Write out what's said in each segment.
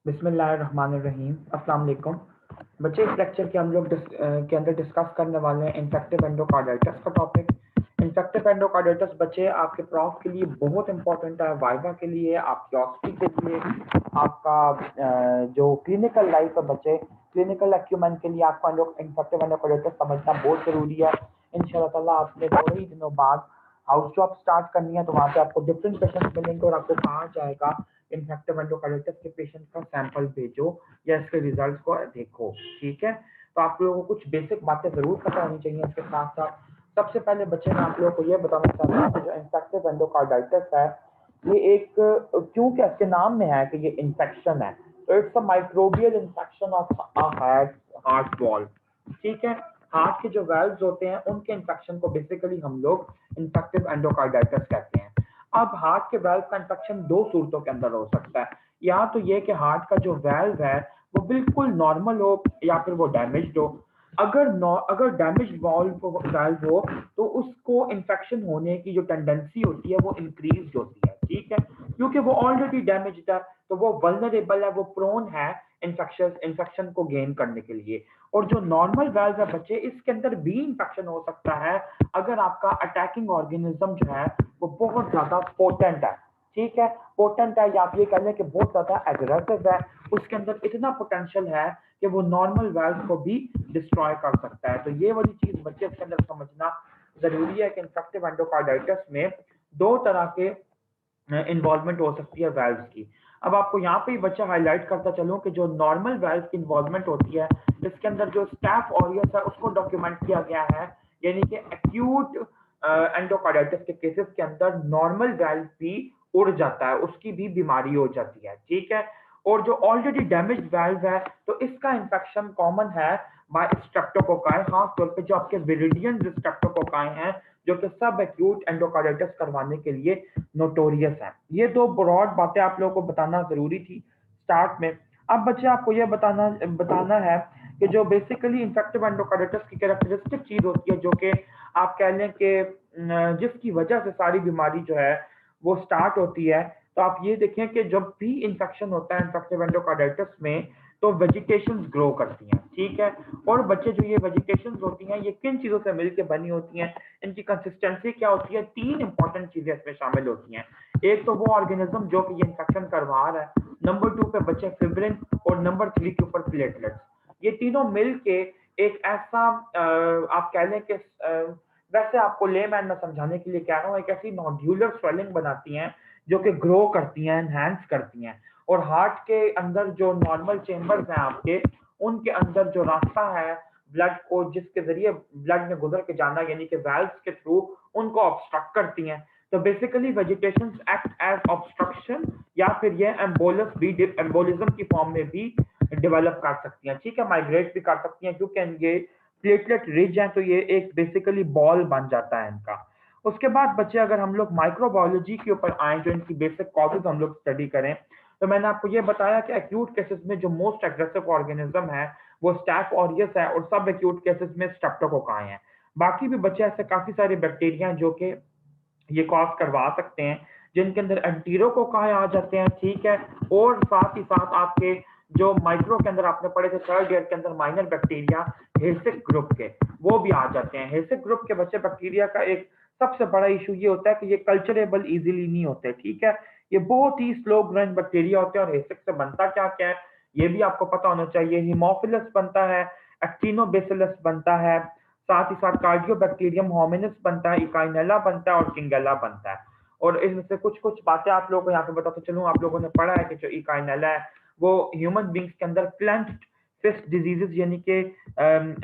बिस्मिल्लाहिर्रहमानिर्रहीम। अस्सलाम वालेकुम बच्चे। इस लेक्चर के हम लोग के अंदर डिस्कस करने वाले हैं इन्फेक्टिव एंडोकार्डाइटिस का टॉपिक। इन्फेक्टिव एंडोकार्डाइटिस बच्चे आपके प्रॉफ के लिए बहुत इंपॉर्टेंट है, वाइवा के लिए, आपकी ऑस्टी के लिए, आपका जो क्लिनिकल लाइफ है बच्चे, क्लिनिकल एक्यूमेंट के लिए आपका इन्फेक्टिव एंडोकार्डाइटिस समझना बहुत जरूरी है। इंशाल्लाह ताला आपने थोड़े ही दिनों बाद हाउस जॉब स्टार्ट करनी है, तो वहाँ पे आपको डिफरेंट पेशेंट मिलेंगे और आपको कहा जाएगा इन्फेक्टिव एंडोकार्डाइटिस के पेशेंट का सैंपल भेजो या इसके रिजल्ट को देखो। ठीक है, तो आप लोगों को कुछ बेसिक बातें जरूर पता होनी चाहिए। इसके साथ साथ सबसे पहले बच्चे मैं आप लोगों को ये बताना चाहता हूँ कि जो इन्फेक्टिव एंडोकार्डाइटिस है ये एक, क्योंकि इसके नाम में है कि ये इन्फेक्शन है, तो it's a microbial infection of heart wall. ठीक है, हार्ट के जो वेल्व्स होते हैं उनके इन्फेक्शन को बेसिकली हम लोग इन्फेक्टिव एंडोकार्डाइटिस कहते हैं। अब हार्ट के वेल्व का इन्फेक्शन दो सूरतों के अंदर हो सकता है। या तो ये कि हार्ट का जो वेल्व है वो बिल्कुल नॉर्मल हो या फिर वो डैमेज्ड हो। अगर डैमेज वाल्व हो तो उसको इन्फेक्शन होने की जो टेंडेंसी होती है वो इंक्रीज होती है। ठीक है, क्योंकि वो ऑलरेडी डैमेज्ड है तो वो वल्नरेबल है, वो प्रोन है इन्फेक्शन को गेन करने के लिए। और जो नॉर्मल वेल्व है बच्चे, इसके अंदर भी इंफेक्शन हो सकता है अगर आपका अटैकिंग ऑर्गेनिज्म जो है वो बहुत ज्यादा पोटेंट है। ठीक है, पोटेंट है या आप ये कह लें कि बहुत ज्यादा एग्रेसिव है, उसके अंदर इतना पोटेंशियल है कि वो नॉर्मल वेल्व को भी डिस्ट्रॉय कर सकता है। तो ये वाली चीज बच्चे इसके अंदर समझना जरूरी है कि इन्फेक्टिव एंडोकार्डाइटिस में दो तरह के इन्वॉल्वमेंट हो सकती है वेल्व्स की। अब आपको यहाँ पे ही बच्चा हाईलाइट करता चलूं कि जो नॉर्मल वेल्व की इन्वॉल्वमेंट होती है इसके अंदर जो स्टैफ ऑरियस है उसको डॉक्यूमेंट किया गया है, यानी कि एक्यूट एंडोकार्डाइटिस के केसेस के अंदर नॉर्मल वेल्व भी उड़ जाता है, उसकी भी बीमारी हो जाती है। ठीक है, और जो ऑलरेडी डैमेज वेल्व है तो इसका इंफेक्शन कॉमन है बाय स्ट्रेप्टोकोकाई, खास तौर पे जो आपके विरिडियन स्ट्रेप्टोकोकाई हैं जो कि सब एक्यूट एंडोकार्डाइटिस करवाने के लिए नोटोरियस है। ये दो ब्रॉड बातें आप लोगों को बताना जरूरी थी स्टार्ट में। अब बच्चे आपको यह बताना बताना है कि जो बेसिकली इन्फेक्टिव एंडोकार्डाइटिस की कैरेक्टरिस्टिक चीज होती है, जो कि आप कह लें कि जिसकी वजह से सारी बीमारी जो है वो स्टार्ट होती है। तो आप ये देखें कि जब भी इंफेक्शन होता है इन्फेक्टिव एंडोकार्डाइटिस में तो वेजिटेशंस ग्रो करती हैं। ठीक है, और बच्चे जो ये वेजिटेशंस होती हैं ये किन चीजों से मिलकर बनी होती हैं, इनकी कंसिस्टेंसी क्या होती है, तीन इंपॉर्टेंट चीजें इसमें शामिल होती हैं। एक तो वो ऑर्गेनिज्म जो कि ये इंफेक्शन करवा रहा है, नंबर टू पे बच्चे फिब्रिन, और नंबर थ्री के ऊपर प्लेटलेट्स। ये तीनों मिल के एक ऐसा आप कह लें कि वैसे आपको लेमैन में समझाने के लिए कह रहा हूँ, एक ऐसी नोड्यूलर स्वेलिंग बनाती हैं जो कि ग्रो करती हैं, एनहांस करती हैं। और हार्ट के अंदर जो नॉर्मल चेम्बर्स हैं आपके, उनके अंदर जो रास्ता है ब्लड को, जिसके जरिए ब्लड में गुजर के जाना, यानी कि वेल्व्स के थ्रू, उनको ऑब्स्ट्रक्ट करती हैं। तो basically vegetation act as obstruction या फिर ये एम्बोलस भी एम्बोलिज्म की फॉर्म में भी डेवलप कर सकती हैं। ठीक है, माइग्रेट भी कर सकती हैं क्योंकि ये प्लेटलेट रिच है तो ये एक बेसिकली बॉल बन जाता है इनका। उसके बाद बच्चे अगर हम लोग माइक्रोबायोलॉजी के ऊपर आए, जो इनकी बेसिक कॉजेज हम लोग स्टडी करें, तो मैंने आपको ये बताया कि एक्यूट केसेस में जो मोस्ट एग्रेसिव ऑर्गेनिज्म है वो स्टैफ ऑरियस है, और सब एक्यूट केसेस में स्ट्रेप्टोकोकाई हैं। बाकी भी बच्चे ऐसे काफी सारे बैक्टीरिया हैं जो कि ये कॉज करवा सकते हैं, जिनके अंदर एंटीरोकोकाई आ जाते हैं। ठीक है, और साथ ही साथ आपके जो माइक्रो के अंदर आपने पढ़े थे थर्ड ईयर के अंदर, माइनर बैक्टीरिया हेसिक ग्रुप के, वो भी आ जाते हैं। हेसिक ग्रुप के बच्चे बैक्टीरिया का एक सबसे बड़ा इशू ये होता है कि ये कल्चरेबल इजीली नहीं होते। ठीक है, ये बहुत ही स्लो ग्रोइंग बैक्टीरिया होते हैं। और हेसिक से बनता क्या क्या है ये भी आपको पता होना चाहिए। हिमोफिलस बनता है, एक्टिनोबेसिलस बनता है, साथ ही साथ कार्डियोबैक्टीरियम होमिनिस बनता है, इकाइनेला बनता है और किंगेला बनता है। और इनमें से कुछ कुछ बातें आप लोगों को यहाँ पे बताते चलूं, आप लोगों ने पढ़ा है कि जो इकाइनेला है वो ह्यूमन बींग्स के अंदर क्लेंच्ड फिस्ट डिजीजेस, यानी कि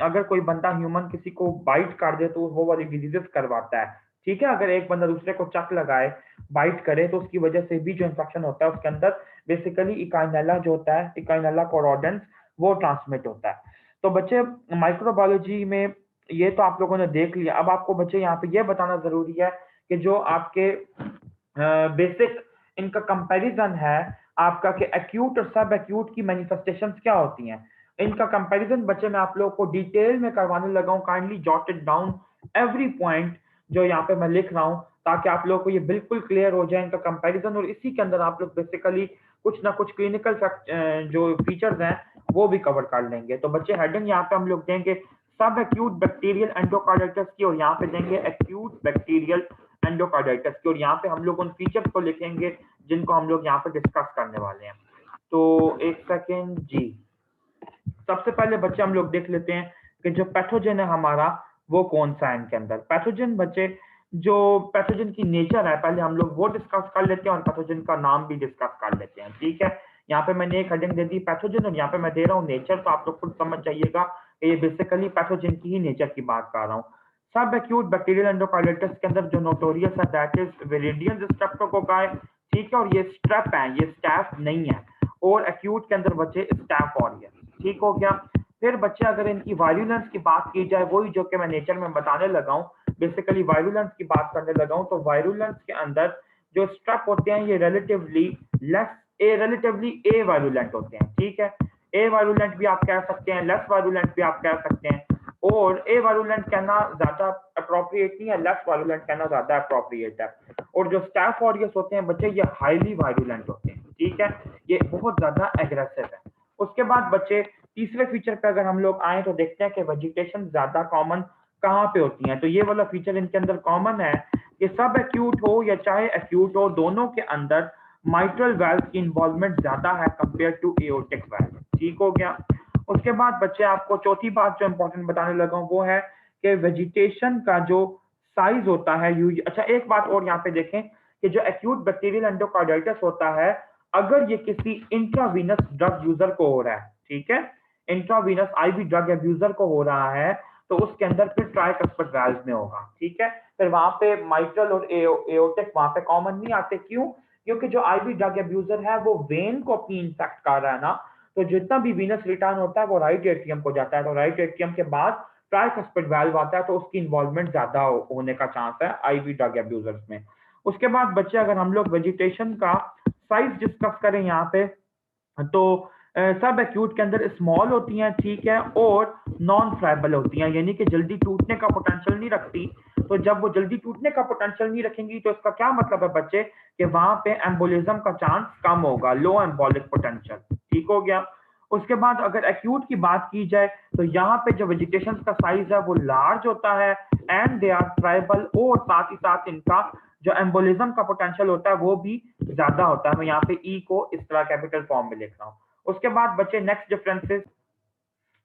अगर कोई बंदा ह्यूमन किसी को बाइट कर दे तो वो वाली डिजीजेस करवाता है। ठीक है, अगर एक बंदा दूसरे को चक लगाए, बाइट करे, तो उसकी वजह से भी जो इन्फेक्शन होता है उसके अंदर बेसिकली इकाइनेला जो होता है, इकाइनेला कोरोडेंस, वो ट्रांसमिट होता है। तो बच्चे माइक्रोबायोलॉजी में ये तो आप लोगों ने देख लिया। अब आपको बच्चे यहाँ पे ये बताना जरूरी है कि जो आपके बेसिक इनका कंपैरिजन है आपका, कि एक्यूट और सब एक्यूट की मैनिफेस्टेशंस क्या होती हैं। इनका कंपैरिजन बच्चे मैं आप लोगों को डिटेल में करवाने लगा हूँ, kindly jot it down every point जो यहाँ पे मैं लिख रहा हूँ, ताकि आप लोगों को ये बिल्कुल क्लियर हो जाए इनका कंपैरिजन। और इसी के अंदर आप लोग बेसिकली कुछ ना कुछ क्लिनिकल जो फीचर्स हैं वो भी कवर कर लेंगे। तो बच्चे हेडिंग यहाँ पे हम लोग देंगे सब एक्यूट बैक्टीरियल एंडोकार्डाइटिस की, और यहाँ पे देंगे एक्यूट बैक्टीरियल एंडोकार्डाइटिस की, और यहाँ पे हम लोग उन फीचर्स को लिखेंगे जिनको हम लोग यहाँ पे डिस्कस करने वाले हैं। तो एक सेकेंड जी, सबसे पहले बच्चे हम लोग देख लेते हैं कि जो पैथोजन है हमारा वो कौन सा है इनके अंदर। पैथोजन बच्चे, जो पैथोजन की नेचर है पहले हम लोग वो डिस्कस कर लेते हैं और पैथोजन का नाम भी डिस्कस कर लेते हैं, ठीक है। यहाँ पे मैंने एक हेडिंग दे दी पैथोजन, और यहाँ पे मैं दे रहा हूँ नेचर, तो आप लोग खुद समझ जाइएगा कि ये बेसिकली पैथोजन की ही नेचर की बात कर रहा हूँ। सब एक्यूट बैक्टीरियल एंडोकार्डाइटिस के अंदर जो नोटोरियस है दैट इज विरिडियन स्ट्रेप्टोकोकाई, ठीक है, और ये स्ट्रेप है, ये स्टैफ नहीं है। और एक्यूट के अंदर बच्चे स्टैफ ऑरियस, ठीक हो गया। फिर बच्चे अगर इनकी वायरुलेंस की बात की जाए, वही जो कि मैं नेचर में बताने लगा हूँ, बेसिकली वायरुलेंस की बात करने लगा हूँ, तो वायरुलेंस के अंदर जो स्ट्रेप होते हैं ये रिलेटिवली ए वायरुलेंट होते हैं, ठीक है। ए वायरुलेंट भी आप कह सकते हैं, लेस वायरुलेंट भी आप कह सकते हैं, और ए वायरुलेंट कहना ज्यादा अप्रोप्रिएट नहीं है, लेस वायरुलेंट कहना ज्यादा अप्रोप्रिएट है। और जो स्टैफ ऑरियस होते हैं बच्चे ये हाईली वायरुलेंट होते हैं, ठीक है, ये बहुत ज्यादा एग्रेसिव है। उसके बाद बच्चे तीसरे फीचर पे अगर हम लोग आए तो देखते हैं कि वेजिटेशन ज्यादा कॉमन कहाँ पे होती है। तो ये वाला फीचर इनके अंदर कॉमन है कि सब एक्यूट हो या चाहे एक्यूट हो, दोनों के अंदर माइट्रल वाल्व की इन्वॉल्वमेंट ज्यादा है कंपेयर टू एओर्टिक वाल्व, ठीक हो गया। उसके बाद बच्चे आपको चौथी बात जो इंपॉर्टेंट बताने लगा हूँ वो है कि वेजिटेशन का जो साइज होता है अच्छा एक बात और यहाँ पे देखें कि जो एक्यूट बैक्टीरियल एंडोकार्डाइटिस होता है, अगर ये किसी इंट्रावीनस ड्रग यूजर को हो रहा है, ठीक है, इंट्रावीनस आईवी ड्रग अब्यूजर को हो रहा है, तो उसके अंदर फिर ट्राइकस्पिड वाल्व में होगा, ठीक है। फिर वहां पे माइट्रल और एओर्टिक वहां पे कॉमन नहीं आते, क्यों? क्योंकि जो आईवी ड्रग अब्यूजर है वो वेन को अपनी इंफेक्ट कर रहा है ना, तो जितना भी वीनस रिटर्न होता है वो राइट एट्रियम को जाता है, तो राइट एट्रियम के बाद ट्राइकस्पिड वाल्व आता है, तो उसकी इन्वॉल्वमेंट ज्यादा होने का चांस है आईवी ड्रग अब्यूजर्स में। उसके बाद बच्चे अगर हम लोग वेजिटेशन का साइज डिस्कस करें यहाँ पे, तो सब एक्यूट के अंदर स्मॉल होती हैं, ठीक है, और नॉन फ्राइबल होती हैं, यानी कि जल्दी टूटने का पोटेंशियल नहीं रखती। तो जब वो जल्दी टूटने का पोटेंशियल नहीं रखेंगी तो इसका क्या मतलब है बच्चे कि वहां पे एम्बोलिज्म का चांस कम होगा, लो एम्बोलिक पोटेंशियल, ठीक हो गया। उसके बाद अगर एक्यूट की बात की जाए तो यहाँ पे जो वेजिटेशन का साइज है वो लार्ज होता है एंड दे आर ट्राइबल, और साथ ही साथ इनका जो एम्बोलिज्म का पोटेंशियल होता है वो भी ज्यादा होता है। मैं यहाँ पे ई को इस तरह कैपिटल फॉर्म में लिख रहा हूँ। उसके बाद बच्चे नेक्स्ट डिफरेंसेस,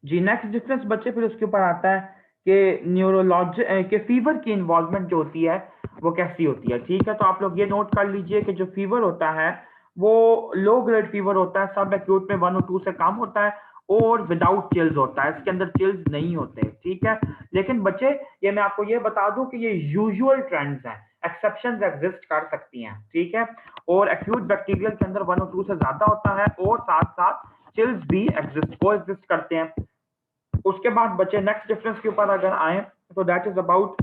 जी नेक्स्ट डिफरेंस बच्चे फिर उसके ऊपर आता है कि न्यूरोलॉजी के फीवर की इन्वॉल्वमेंट जो होती है वो कैसी होती है, ठीक है। तो आप लोग ये नोट कर लीजिए कि जो फीवर होता है वो लो ग्रेड फीवर होता है, सब एक्यूट में 1 और 2 से कम होता है, और विदाउट चिल्स होता है, इसके अंदर चिल्स नहीं होते, ठीक है। लेकिन बच्चे ये मैं आपको ये बता दूं कि ये यूजुअल ट्रेंड्स हैं, एक्सेप्शंस एग्जिस्ट कर सकती हैं, ठीक है। और एक्यूट बैक्टीरियल के अंदर 1 और 2 से ज्यादा होता है, और साथ साथ चिल्स भी एग्जिस्ट करते हैं। उसके बाद बच्चे नेक्स्ट डिफरेंस के ऊपर अगर आए तो that is about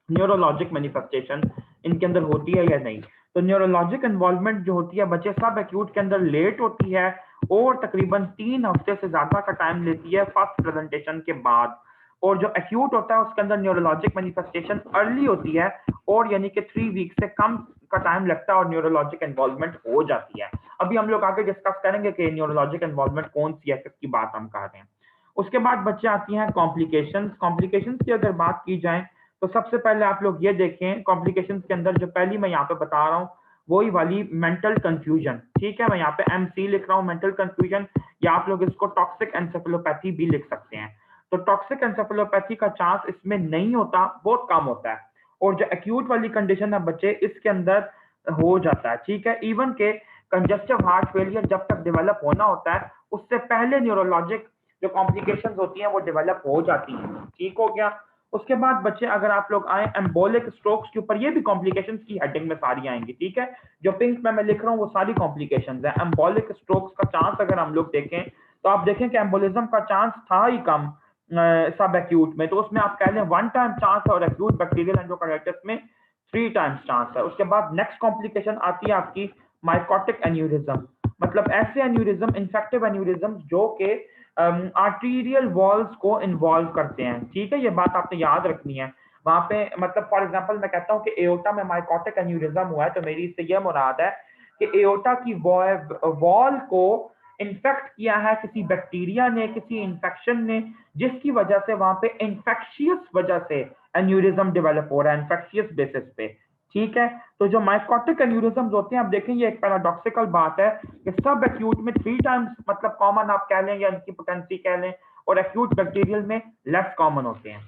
neurologic manifestation, इनके अंदर होती है या नहीं। तो न्यूरोलॉजिक इन्वॉल्वमेंट जो होती है बच्चे सब एक्यूट के अंदर लेट होती है, और तकरीबन 3 हफ्ते से ज्यादा का टाइम लेती है फर्स्ट प्रेजेंटेशन के बाद। और जो एक्यूट होता है उसके अंदर न्यूरोलॉजिक मैनिफेस्टेशन अर्ली होती है, और यानी कि 3 वीक से कम का टाइम लगता है और न्यूरोलॉजिक इन्वॉल्वमेंट हो जाती है। अभी हम लोग आगे डिस्कस करेंगे कि न्यूरोलॉजिक इन्वॉल्वमेंट कौन सी है, किसकी बात हम कर रहे हैं। उसके बाद बच्चे आती हैं कॉम्प्लिकेशंस। कॉम्प्लिकेशंस की अगर बात की जाए तो सबसे पहले आप लोग ये देखें कॉम्प्लिकेशंस के अंदर जो पहली मैं यहाँ पे बता रहा हूँ वही वाली मेंटल कंफ्यूजन, ठीक है। मैं यहाँ पे एमसी लिख रहा हूँ, मेंटल कंफ्यूजन, या आप लोग इसको टॉक्सिक एंसेफेलोपैथी भी लिख सकते हैं। तो टॉक्सिक एंसेफेलोपैथी का चांस इसमें नहीं होता, बहुत कम होता है। और जो एक्यूट वाली कंडीशन है बच्चे इसके अंदर हो जाता है, ठीक है। इवन के कंजस्टिव हार्ट फेलियर जब तक डेवलप होना होता है उससे पहले न्यूरोलॉजिक जो कॉम्प्लिकेशंस होती हैं वो डेवलप हो जाती हैं, ठीक हो गया। उसके बाद बच्चे अगर आप लोग आए एम्बोलिक स्ट्रोक्स के ऊपर, ये भी कॉम्प्लिकेशंस की हेडिंग में सारी आएंगी, ठीक है। जो पिंक में मैं लिख रहा हूँ वो सारी कॉम्प्लिकेशंस है। एम्बोलिक स्ट्रोक्स का चांस अगर हम लोग देखें तो आप देखें कि एम्बोलिज्म का चांस था ही कम सब एक्यूट में, तो उसमें आप कह लें 1 टाइम चांस है, और एक्यूट बैक्टीरियल एंडोकार्डाइटिस में 3 टाइम्स चांस है। उसके बाद नेक्स्ट कॉम्प्लिकेशन आती है आपकी माइकोटिक एन्यूरिज्म, मतलब ऐसे एन्यूरिज्म, इन्फेक्टिव एन्यूरिज्म जो कि आर्टीरियल वॉल्स को इन्वॉल्व करते हैं, ठीक है। ये बात आपने याद रखनी है वहां पे। मतलब फॉर एग्जांपल मैं कहता हूं कि एओर्टा में माइकोटिक एन्यूरिज्म हुआ है, तो मेरी इससे यह मुराद है कि एओर्टा की वॉल को इन्फेक्ट किया है किसी बैक्टीरिया ने, किसी इन्फेक्शन ने, जिसकी वजह से वहां पे इन्फेक्शियस वजह से एन्यूरिज्म डेवलप हो रहा है, इन्फेक्शियस बेसिस पे। ठीक है, तो जो माइकोटिक एन्यूरिज्म्स होते हैं, आप देखें ये एक पैराडॉक्सिकल बात है कि सब एक्यूट में 3 टाइम्स मतलब कॉमन आप कह लें या इनकी पोटेंसी कह लें, और एक्यूट बैक्टीरियल में लेस कॉमन होते हैं।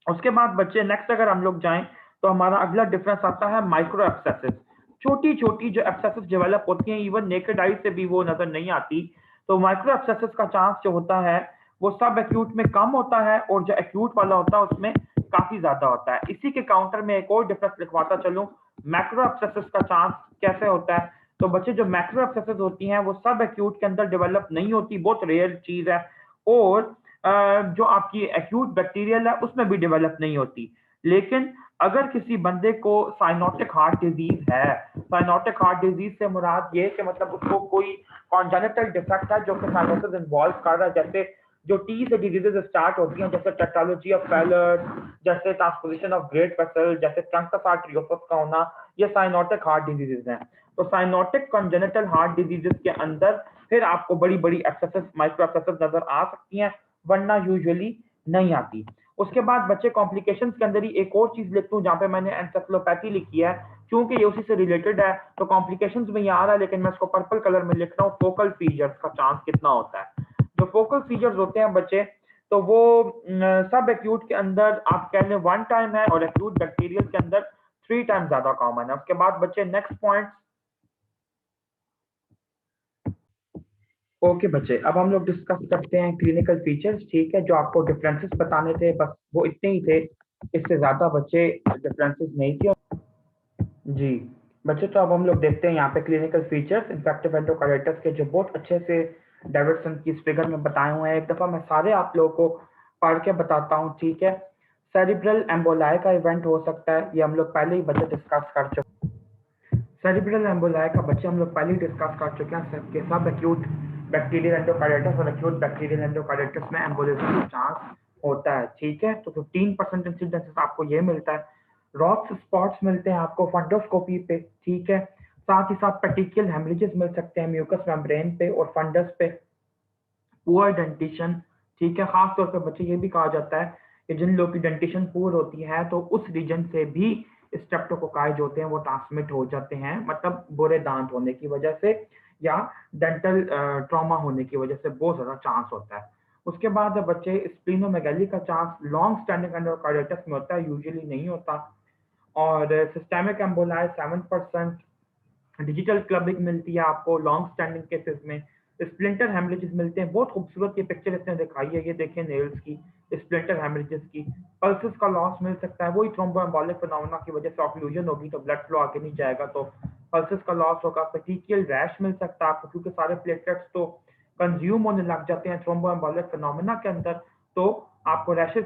उसके बाद बच्चे नेक्स्ट अगर हम लोग जाएं तो हमारा अगला डिफरेंस आता है माइक्रो एब्सेसिस। छोटी छोटी जो एब्सेसिस डेवलप होती हैं, इवन नेकेड आई से भी वो नजर नहीं आती। तो माइक्रो एब्सेसिस का चांस जो होता है वो सब एक्यूट में कम होता है, और जो एक्यूट वाला होता है उसमें काफी ज्यादा होता है। इसी के काउंटर में एक और डिफरेंस लिखवाता चलूं, मैक्रो एब्सेसिस का चांस कैसे होता है। तो बच्चे जो मैक्रो एब्सेसिस होती हैं वो सब एक्यूट के अंदर डेवलप नहीं होती, बहुत रेयर चीज है, और जो आपकी एक्यूट बैक्टीरियल है उसमें भी डेवलप नहीं होती। लेकिन अगर किसी बंदे को साइनोटिक हार्ट डिजीज है, साइनोटिक हार्ट डिजीज से मुराद ये कि मतलब उसको कोई कॉन्जेनिटल डिफेक्ट है जो कि साइनोसिस इन्वॉल्व कर रहा है, जैसे जो टी से डिजीजेस स्टार्ट होती हैं, जैसे टेट्रालॉजी ऑफ फैलर, जैसे ट्रांसपोजिशन ऑफ ग्रेट वेसल, जैसे ट्रंकस आर्टरियोसिस का होना, ये साइनोटिक हार्ट डिजीजेस हैं। तो साइनोटिक कॉन्जेनिटल हार्ट डिजीजेस के अंदर फिर आपको बड़ी बड़ी एक्सेसिस माइक्रो एक्सेसिस नजर आ सकती हैं, वरना यूजुअली नहीं आती। उसके बाद बच्चे कॉम्प्लिकेशंस के अंदर ही एक और चीज लिखता हूँ जहाँ पे मैंने एंसेफेलोपैथी लिखी है, क्योंकि ये उसी से रिलेटेड है तो कॉम्प्लिकेशंस में ये आ रहा है, लेकिन मैं इसको पर्पल कलर में लिख रहा हूँ। फोकल फीचर्स का चांस कितना होता है, जो फोकल फीचर्स होते हैं बच्चे, तो वो सब एक्यूट के अंदर आप कह लें 1 टाइम है, और एक्यूट बैक्टीरियल के अंदर 3 टाइम ज्यादा कॉमन है। उसके बाद बच्चे नेक्स्ट पॉइंट। ओके बच्चे, अब हम लोग डिस्कस करते हैं क्लिनिकल फीचर्स। ठीक है, जो आपको डिफरेंसेस बताने थे बस वो इतने ही थे, इससे ज्यादा बच्चे डिफरेंसेस नहीं थे। जी बच्चे, तो अब हम लोग देखते हैं यहाँ पे क्लिनिकल फीचर्स इन्फेक्टिव एंडोकार्डाइटिस के, जो बहुत अच्छे से डेविडसन की इस फिगर में बताए हुए हैं। एक दफा मैं सारे आप लोगों को पढ़ के बताता हूँ। ठीक है, सेरिब्रल एम्बोलाई का इवेंट हो सकता है, ये हम लोग पहले ही बच्चे डिस्कस कर चुके। सेरिब्रल एम्बोलाई का बच्चे हम लोग पहले ही डिस्कस कर चुके हैं कि सब एक्यूट बैक्टीरियल एंडोकार्डाइटिस और एक्यूट बैक्टीरियल एंडोकार्डाइटिस में एम्बोलिज्म का चांस होता है। ठीक है, तो 15% इंसिडेंसेस आपको ये मिलता है। रॉक्स स्पॉट्स मिलते हैं आपको फंडोस्कोपी पे। ठीक है, साथ ही साथ पेटिकियल हेमरेजेस मिल सकते हैं म्यूकस मेम्ब्रेन पे और फंडस पे। पुअर डेंटिशन, ठीक है, खास तौर पे बच्चे ये भी कहा जाता है कि जिन लोगों की डेंटिशन पुअर होती है तो उस रीजन से भी स्ट्रेप्टोकोकाई जो होते हैं वो ट्रांसमिट हो जाते हैं, मतलब बुरे दांत होने की वजह से या डेंटल ट्रॉमा होने की वजह से बहुत ज्यादा चांस होता है। उसके बाद बच्चे स्प्लीनोमेगेली का चांस लॉन्ग स्टैंडिंग एंडोकार्डाइटिस में होता है, यूजुअली नहीं होता। और सिस्टेमिक एम्बोलाई 7%। डिजिटल क्लबिंग मिलती है आपको लॉन्ग स्टैंडिंग केसेस में। स्प्लिंटर हेमरेजेस मिलते हैं, बहुत खूबसूरत ये पिक्चर इसने दिखाई है, ये देखें नेल्स की स्प्लिंटर हेमरेजेस की। पल्सेस का लॉस मिल सकता है, वही थ्रोम्बोएम्बोलिक फिनोमेना की वजह से ऑक्लूजन होगी तो ब्लड फ्लो आगे नहीं जाएगा, तो पल्सेस का लॉस होगा। पेटिकियल रैश मिल सकता है आपको, क्योंकि सारे प्लेटलेट्स तो कंज्यूम होने लग जाते हैं थ्रोम्बोएम्बोलिक फिनोमेना के अंदर, तो आपको रैशेस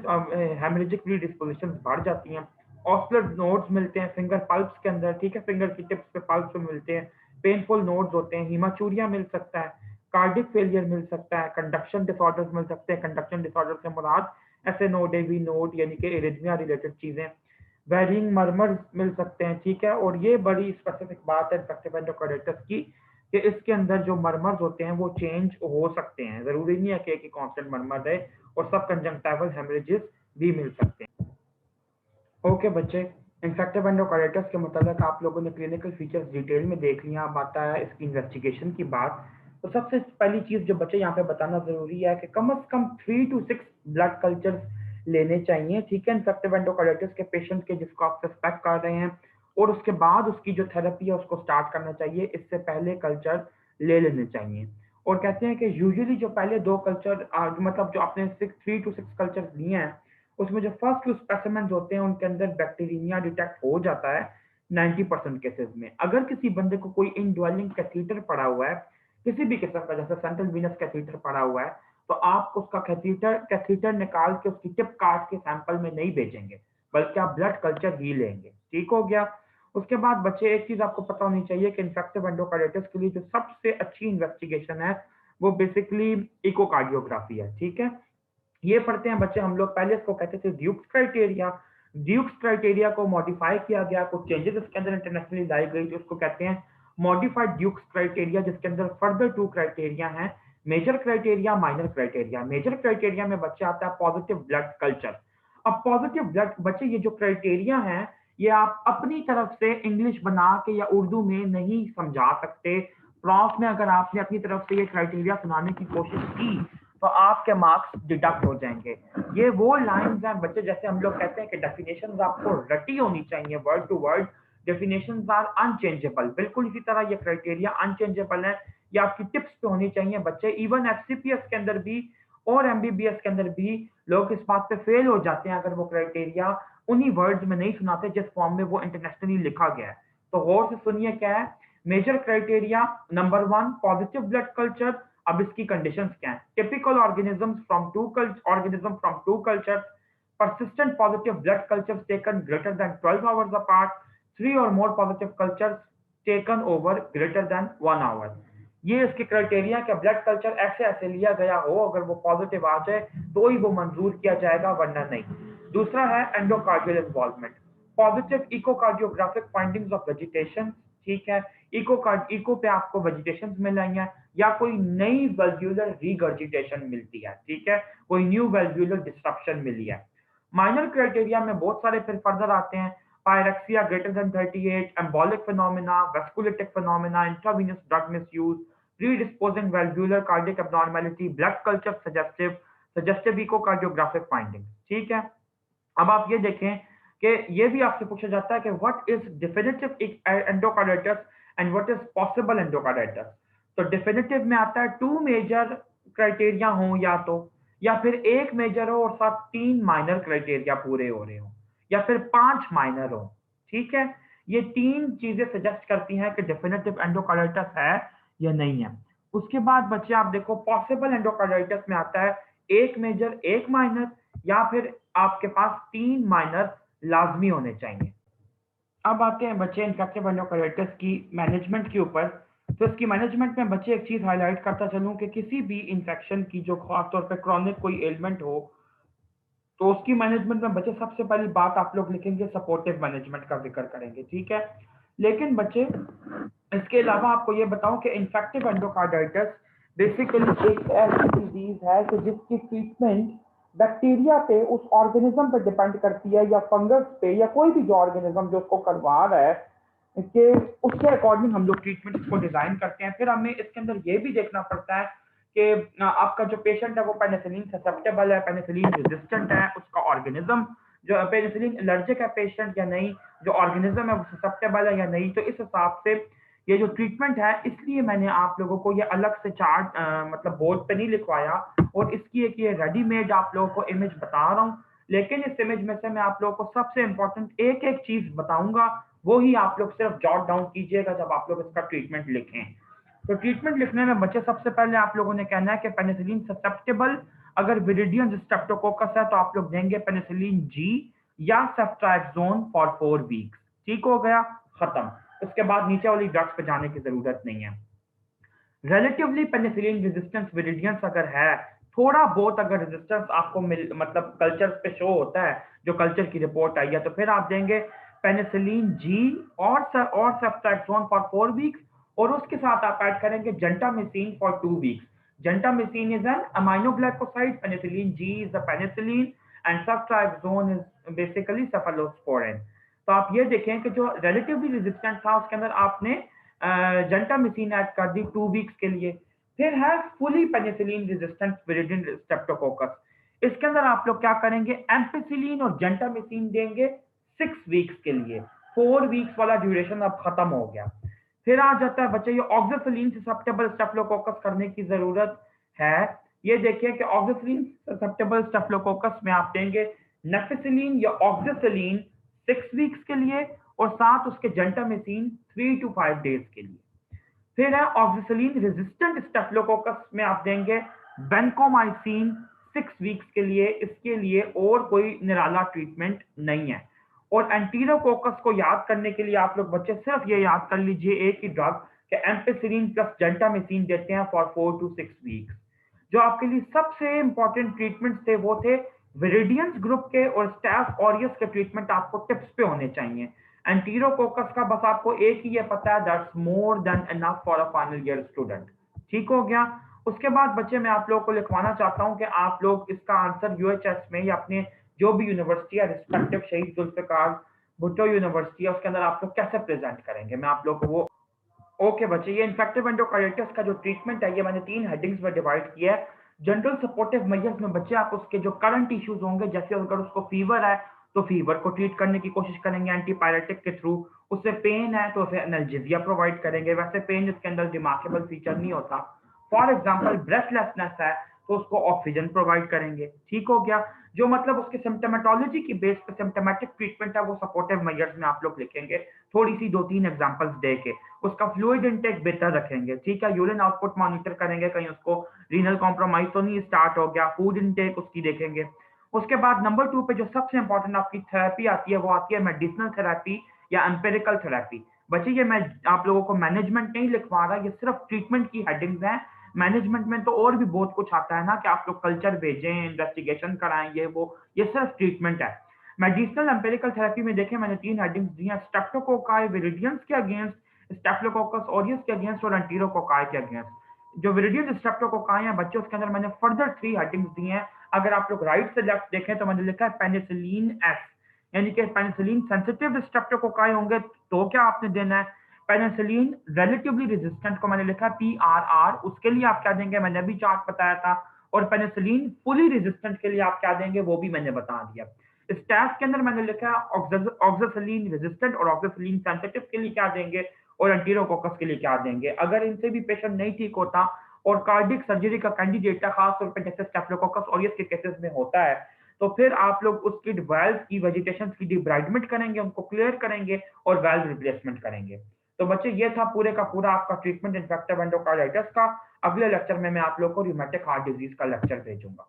हेमरेजिक प्रीडिस्पोजिशन बढ़ जाती हैं। ऑस्लर नोड्स मिलते हैं फिंगर पल्प्स के अंदर। ठीक है, फिंगर की टिप्स पे पल्प्स मिलते हैं। पेनफुल नोड्स होते हैं, हीमाचूरिया मिल सकता है, कार्डिक फेलियर मिल सकता है, कंडक्शन डिसऑर्डर्स मिल सकते हैं। कंडक्शन डिसऑर्डर से मुराद ऐसे नोड एवी नोड यानी कि एरिथमिया रिलेटेड चीजें। वेरिंग मर्मर मिल सकते हैं। ठीक है, और ये बड़ी स्पेसिफिक बात है इन्फेक्टिव एंडोकार्डाइटिस की कि इसके अंदर जो मर्मर्स होते हैं वो चेंज हो सकते हैं, जरूरी नहीं है कि एक ही कांस्टेंट मर्मर रहे, और सब कंजंक्टिवल हेमरेजेस भी मिल सकते हैं। ओके बच्चे, इन्फेक्टिव एंडोकार्डाइटिस के मतलब आप लोगों ने क्लिनिकल फीचर्स डिटेल में देख लिया। अब आता है इसकी इन्वेस्टिगेशन की बात। तो सबसे पहली चीज जो बच्चे यहाँ पे बताना जरूरी है कि कम से कम 3 to 6 ब्लड कल्चर्स लेने चाहिए। ठीक है, इन्फेक्टिव एंडोकार्डाइटिस के पेशेंट के जिसको आप सस्पेक्ट कर रहे हैं, और उसके बाद उसकी जो थेरेपी है उसको स्टार्ट करना चाहिए, इससे पहले कल्चर ले लेने चाहिए। और कहते हैं कि यूजुअली जो पहले 2 कल्चर मतलब जो आपने 3 to 6 कल्चर लिए हैं, उसमें जो फर्स्ट 2 स्पेसिमेंस होते हैं उनके अंदर बैक्टीरिया डिटेक्ट हो जाता है 90% केसेस में। अगर किसी बंदे को कोई इनड्वेलिंग कैथीटर पड़ा हुआ है किसी भी किस्म का, जैसे सेंट्रल वीनस कैथीटर पड़ा हुआ है, तो आप उसका कैथीटर कैथीटर निकाल के उसकी टिप काट के सैंपल में नहीं भेजेंगे, बल्कि आप ब्लड कल्चर ही लेंगे। ठीक हो गया। उसके बाद बच्चे एक चीज आपको पता होनी चाहिए कि इन्फेक्टिव एंडोकार्डाइटिस के लिए जो सबसे अच्छी इन्वेस्टिगेशन है वो बेसिकली इकोकार्डियोग्राफी है। ठीक है, ये पढ़ते हैं बच्चे हम लोग, पहले इसको कहते थे ड्यूक्स क्राइटेरिया। ड्यूक्स क्राइटेरिया को मॉडिफाई किया गया, कुछ चेंजेस इसके अंदर इंटरनेशनली लाई गई, जो उसको कहते हैं मॉडिफाइड ड्यूक्स क्राइटेरिया, जिसके अंदर फर्दर 2 क्राइटेरिया हैं, major criteria, minor criteria. Major criteria में बच्चे आता है पॉजिटिव ब्लड कल्चर। अब पॉजिटिव ब्लड बच्चे ये जो क्राइटेरिया हैं, ये आप अपनी तरफ से इंग्लिश बना के या उर्दू में नहीं समझा सकते। प्रॉफ में अगर आपने अपनी तरफ से ये क्राइटेरिया सुनाने की कोशिश की तो आपके मार्क्स डिडक्ट हो जाएंगे। ये वो लाइंस हैं बच्चे, जैसे हम लोग कहते हैं कि डेफिनेशंस आपको रटी होनी चाहिए, word to word definitions are unchangeable. बिल्कुल इसी तरह ये क्राइटेरिया अनचेंजेबल है, ये आपकी टिप्स पे होनी चाहिए बच्चे। इवन एफसीपीएस के अंदर भी और एमबीबीएस के अंदर भी लोग इस बात पे फेल हो जाते हैं अगर वो क्राइटेरिया उन्हीं वर्ड्स में नहीं सुनाते जिस फॉर्म में वो इंटरनेशनली लिखा गया है। तो गौर से सुनिए क्या है major criteria. Number 1 positive blood culture. अब इसकी कंडीशंस क्या है? Typical organisms from two culture, persistent positive blood cultures taken greater than 12 hours apart, 3 or more positive cultures taken over greater than 1 hour। ये इसके क्राइटेरिया कि blood culture ऐसे ऐसे लिया गया हो, अगर वो पॉजिटिव आ जाए तो ही वो मंजूर किया जाएगा, वरना नहीं। दूसरा है endocardial involvement, positive echocardiographic findings of vegetation. ठीक है, इको पे आपको वेजिटेशन मिल रही है या कोई नई वेल्व्यूलर रीगर्जिटेशन मिलती है। ठीक है, कोई न्यू वेल्व्यूलर डिस्ट्रप्शन मिली है। माइनर क्राइटेरिया में बहुत सारे फिर फर्दर आते हैं, pyrexia greater than 38, embolic phenomena, vasculitic phenomena, intravenous drug misuse, predisposing valvular cardiac abnormality, blood culture suggestive echocardiographic finding. ठीक है, अब आप ये देखें कि ये भी आपसे पूछा जाता है कि what is definitive endocarditis and what is possible endocarditis. तो डेफिनेटिव में आता है 2 मेजर क्राइटेरिया हो या फिर एक मेजर हो और साथ 3 माइनर क्राइटेरिया पूरे हो रहे हो, या फिर 5 माइनर हो। ठीक है, ये 3 चीजें सजेस्ट करती हैं कि डेफिनेटिव एंडोकार्डाइटिस है या नहीं है। उसके बाद बच्चे आप देखो पॉसिबल एंडोकार्डाइटिस में आता है एक मेजर एक माइनर, या फिर आपके पास 3 माइनर लाजमी होने चाहिए। अब आते हैं बच्चे इन्फेक्टिव एंडोकार्डाइटिस की मैनेजमेंट के ऊपर। तो इसकी मैनेजमेंट में बच्चे एक चीज हाईलाइट करता चलूं कि किसी भी इंफेक्शन की जो खासतौर पे क्रॉनिक कोई एलिमेंट हो, तो उसकी मैनेजमेंट में बच्चे सबसे पहली बात आप लोग लिखेंगे सपोर्टिव मैनेजमेंट का जिक्र करेंगे। ठीक है, लेकिन बच्चे इसके अलावा आपको ये बताऊं कि इन्फेक्टिव एंडोकार्डाइटिस बेसिकली एक ऐसी डिजीज है कि जिसकी ट्रीटमेंट बैक्टीरिया पे, उस ऑर्गेनिज्म पे डिपेंड करती है, या फंगस पे, या कोई भी जो ऑर्गेनिज्म जो उसको करवा रहा है कि उसके अकॉर्डिंग हम लोग ट्रीटमेंट को डिजाइन करते हैं। फिर हमें इसके अंदर ये भी देखना पड़ता है कि आपका जो पेशेंट है वो पेनिसिलिन ससेप्टेबल है, पेनिसिलिन रेजिस्टेंट है, उसका ऑर्गेनिज्म जो पेनिसिलिन एलर्जिक है पेशेंट या नहीं, जो ऑर्गेनिज्म है वो ससेप्टेबल है या नहीं। तो इस हिसाब से ये जो ट्रीटमेंट है, इसलिए मैंने आप लोगों को ये अलग से चार्ट मतलब बोर्ड पे नहीं लिखवाया, और इसकी एक ये रेडीमेड आप लोगों को इमेज बता रहा हूँ। लेकिन इस इमेज में से मैं आप लोगों को सबसे इंपॉर्टेंट एक एक चीज बताऊंगा, वो ही आप लोग सिर्फ जॉट डाउन कीजिएगा जब आप लोग इसका ट्रीटमेंट लिखें। तो ट्रीटमेंट लिखने में बच्चे सबसे पहले आप लोगों ने कहना है कि पेनिसिलिन ससेप्टेबल, अगर विरिडियन स्ट्रेप्टोकोकस है तो आप लोग देंगे पेनिसिलिन जी या सेफ्ट्राक्सोन फॉर 4 वीक्स। ठीक हो गया, खत्म। उसके बाद नीचे वाली ड्रग्स पे जाने की जरूरत नहीं है। रिलेटिवली पेनिसिलिन रेजिस्टेंस विरिडियंस अगर है, थोड़ा बहुत अगर रेजिस्टेंस आपको मतलब कल्चर पे शो होता है, जो कल्चर की रिपोर्ट आई है, तो फिर आप देंगे पेनिसिलिन जी और सेफ्ट्रैक्सोन फॉर 4 वीक्स, और उसके साथ आप ऐड करेंगे gentamicin for 2 weeks. Gentamicin is an aminoglycoside, penicillin G is the penicillin, and ceftriaxone is basically cephalosporin. तो आप ये देखें कि जो रिलेटिवली रेजिस्टेंट था उसके अंदर आपने जेंटामिसिन ऐड कर दी 2 वीक्स के लिए। फिर है fully penicillin resistant viridian Streptococcus, इसके अंदर आप लोग क्या करेंगे, एम्पिसिलिन और जेंटामिसिन देंगे 6 वीक्स के लिए। 4 वीक्स वाला ड्यूरेशन अब खत्म हो गया। फिर आ जाता है बच्चे ये ऑक्सीसिलिन ससेप्टेबल स्टेफिलोकोकस करने की जरूरत है। ये देखिए कि ऑक्सीसिलिन ससेप्टेबल स्टेफिलोकोकस में आप देंगे नेफिसिलिन या ऑक्सीसिलिन 6 वीक्स के लिए, और साथ उसके जेंटामिसिन 3 to 5 डेज के लिए। फिर है ऑक्सीसिलिन रेजिस्टेंट स्टेफिलोकोकस में आप देंगे वेंकोमाइसिन 6 वीक्स के लिए। इसके लिए और कोई निराला ट्रीटमेंट नहीं है। और एंटीरोकोकस को याद करने के लिए आप लोग बच्चे सिर्फ ये याद कर लीजिए एक ही ड्रग कि एम्पिसिलिन प्लस जेंटामिसिन देते हैं फॉर 4 to 6 वीक्स। जो आपके लिए सबसे इंपॉर्टेंट ट्रीटमेंट थे वो थे विरिडियंस ग्रुप के और स्टाफ ऑरियस के ट्रीटमेंट आपको टिप्स पे होने चाहिए। एंटीरोकोकस का बस आपको एक ही ये पता है, that's more than enough for a final year student. ठीक हो गया। उसके बाद बच्चे मैं आप लोगों को लिखवाना चाहता हूं कि आप लोग इसका आंसर यूएचएस में या अपने जो भी यूनिवर्सिटी है रिस्पेक्टिव शहीद जुल्फिकार भुट्टो यूनिवर्सिटी है उसके अंदर आप लोग कैसे प्रेजेंट करेंगे, मैं आप लोग को वो। ओके बच्चे, ये इन्फेक्टिव एंडोकार्डिटिस का जो ट्रीटमेंट है ये मैंने 3 हेडिंग्स में डिवाइड किया है। जनरल सपोर्टिव मेजर्स में बच्चे आप उसके जो करंट इश्यूज होंगे, जैसे अगर उसको फीवर है तो फीवर को ट्रीट करने की कोशिश करेंगे एंटीपायरेटिक के थ्रू। उससे पेन है तो फिर एनाल्जेसिया प्रोवाइड करेंगे। वैसे पेन जिसके अंदर रिमार्केबल फीचर नहीं होता, फॉर एग्जांपल ब्रेथलेसनेस है तो उसको ऑक्सीजन प्रोवाइड करेंगे। ठीक हो गया। जो मतलब उसके सिम्टोमेटोलॉजी की बेस पे सिम्टोमेटिक ट्रीटमेंट है वो सपोर्टिव मेजर्स में आप लोग लिखेंगे, थोड़ी सी 2-3 एग्जांपल्स दे के। उसका फ्लूइड इनटेक बेहतर रखेंगे, ठीक है, यूरिन आउटपुट मॉनिटर करेंगे कहीं उसको रीनल कॉम्प्रोमाइज तो नहीं स्टार्ट हो गया, फूड इनटेक उसकी देखेंगे। उसके बाद नंबर 2 पे जो सबसे इंपॉर्टेंट आपकी थेरेपी आती है वो आती है मेडिसिनल थेरेपी या एम्पिरिकल थेरेपी। बच्चे ये मैं आप लोगों को मैनेजमेंट नहीं लिखवा रहा, ये सिर्फ ट्रीटमेंट की हेडिंग्स हैं। मैनेजमेंट में तो और भी बहुत कुछ आता है ना, कि आप लोग कल्चर भेजें, इन्वेस्टिगेशन कराएं, ये वो, ये सिर्फ ट्रीटमेंट है। मेडिसिनल एम्पिरिकल थेरेपी में देखें मैंने 3 हेडिंग्स दी हैं, स्ट्रेप्टोकोकाई विरिडियंस के अगेंस्ट, स्टेफिलोकोकस ऑरियस के अगेंस्ट और एंटीरोकोकाई के अगेंस्ट। जो विरिडियन स्ट्रेप्टोकोकाई हैं बच्चों उसके अंदर मैंने फर्दर 3 हेडिंग्स दी हैं। अगर आप लोग राइट से लेफ्ट देखें तो मैंने लिखा है पेनिसिलिन एस, यानी कि पेनिसिलिन सेंसिटिव स्ट्रेप्टोकोकाई होंगे तो क्या आपने देना है। पेनिसिलिन रिलेटिवली रेजिस्टेंट को मैंने लिखा है पीआरआर, उसके लिए आप क्या देंगे मैंने अभी चार्ट बताया था। और पेनिसिलिन फुली रेजिस्टेंट के लिए आप क्या देंगे वो भी मैंने बता दिया। स्टैफ के अंदर मैंने लिखा है ऑक्सासिलिन रेजिस्टेंट और ऑक्सासिलिन सेंसिटिव के लिए क्या देंगे और एंटीरोकोकस के लिए क्या देंगे। अगर इनसे भी पेशेंट नहीं ठीक होता और कार्डिक सर्जरी का कैंडिडेट है, खासतौर पर जैसे स्टेफिलोकोकस ऑरियस के केसेस में होता है, तो फिर आप लोग उसकी वाल्व की वेजिटेशन की डिब्राइडमेंट करेंगे, उनको क्लियर करेंगे और वाल्व रिप्लेसमेंट करेंगे। तो बच्चे ये था पूरे का पूरा आपका ट्रीटमेंट इन्फेक्टिव एंडोकार्डाइटिस का। अगले लेक्चर में मैं आप लोग को रूमेटिक हार्ट डिजीज का लेक्चर भेजूंगा।